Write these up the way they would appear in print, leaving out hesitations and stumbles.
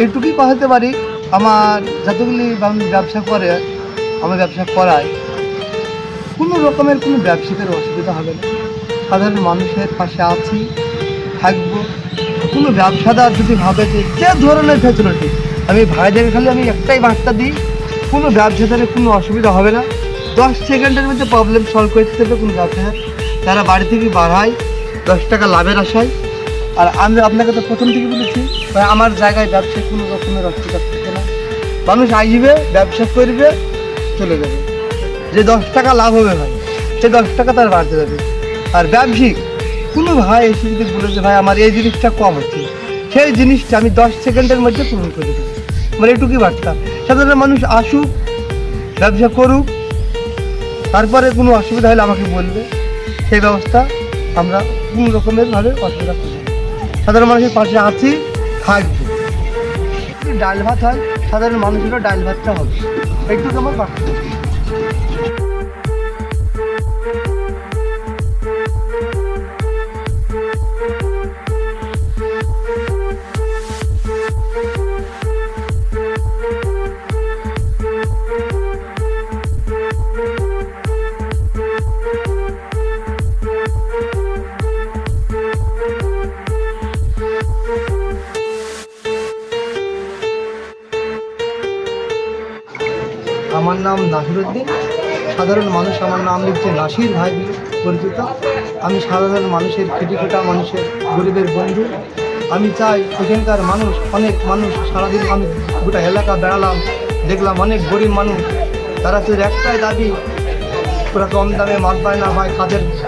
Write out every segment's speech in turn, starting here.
এটুকুই পাঠাতে পারি, আমার যতগুলি ব্যবসা করে, আমার ব্যবসা করায় কোনো রকমের কোনো ব্যবসায়ীদের অসুবিধা হবে না। সাধারণ মানুষের পাশে আছি, থাকবো। কোনো ব্যবসাদার যদি ভাবে যে ধরনের ফ্যাসিলিটি, আমি ভাইদের খালি আমি একটাই বার্তা দিই, কোনো ব্যবসাদারের কোনো অসুবিধা হবে না। 10 সেকেন্ডের মধ্যে প্রবলেম সলভ করে দিতে হবে কোনো ব্যবসাদার। তারা বাড়ি থেকে বাড়ায় 10 টাকা লাভের আশায়। আর আমি আপনাকে তো প্রথম থেকে বলেছি ভাই, আমার জায়গায় ব্যবসায় কোনো রকমের অসুবিধা থাকবে না। মানুষ আসবে, ব্যবসা করবে, চলে যাবে। যে 10 টাকা লাভ হবে ভাই, সে 10 টাকা তার বাড়তে যাবে। আর ব্যবসায়িক কোনো ভাই এসে যদি বলে যে ভাই আমার এই জিনিসটা কম হচ্ছে, সেই জিনিসটা আমি 10 সেকেন্ডের মধ্যে পূরণ করে দেবো। আমার এটুকুই বার্তা। সাধারণ মানুষ আসুক, ব্যবসা করুক, তারপরে কোনো অসুবিধা হলে আমাকে বলবে, সেই ব্যবস্থা আমরা কোনো রকমেরভাবে অসুবিধা করব। সাধারণ মানুষের পাশে আছি, থাকবো। ডাল ভাত হয়, সাধারণ মানুষেরও ডাল ভাতটা হবে, এইটুকু আমার বার্তা। আমার নাম নাসিরউদ্দিন। সাধারণ মানুষ আমার নাম লিখছে নাসির ভাই পরিচিত। আমি সাধারণ মানুষের, খেটে খোটা মানুষের, গরিবের বন্ধু। আমি চাই এখানকার মানুষ, অনেক মানুষ, সারাদিন আমি গোটা এলাকা বেড়ালাম, দেখলাম অনেক গরিব মানুষ, তারা তো একটাই দাবি, পুরো কম দামে মাল পায় না ভাই,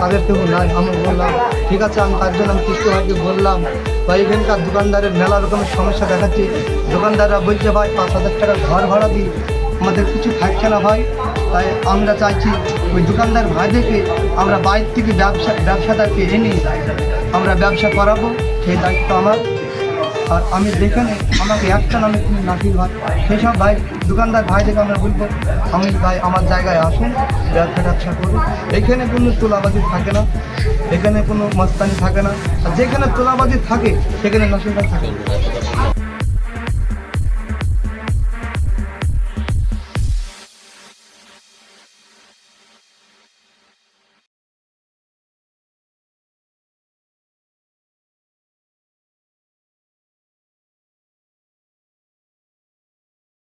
কাদের কেউ নাই। আমি বললাম ঠিক আছে, আমি তার জন্য আমি কৃষ্ণ ভাইকে বললাম ভাই এখানকার দোকানদারের মেলা রকমের সমস্যা দেখাচ্ছি। দোকানদাররা বলছে ভাই 5,000 টাকা ঘর ভাড়া দিই, আমাদের কিছু থাকছে না ভাই। তাই আমরা চাইছি ওই দোকানদার ভাইদেরকে আমরা বাইরে থেকে ব্যবসাদারকে এনে আমরা ব্যবসা করাবো, সেই দায়িত্ব আমার। আর আমি যেখানে আমাকে একটা নামে নাসির ভাই, সেই সব ভাই দোকানদার ভাইদেরকে আমরা বলবো আমি ভাই আমার জায়গায় আসুন, ব্যবসা করুন। এখানে কোনো তোলাবাজি থাকে না, এখানে কোনো মস্তানি থাকে না। আর যেখানে তোলাবাজি থাকে সেখানে নাসির ভাই থাকে।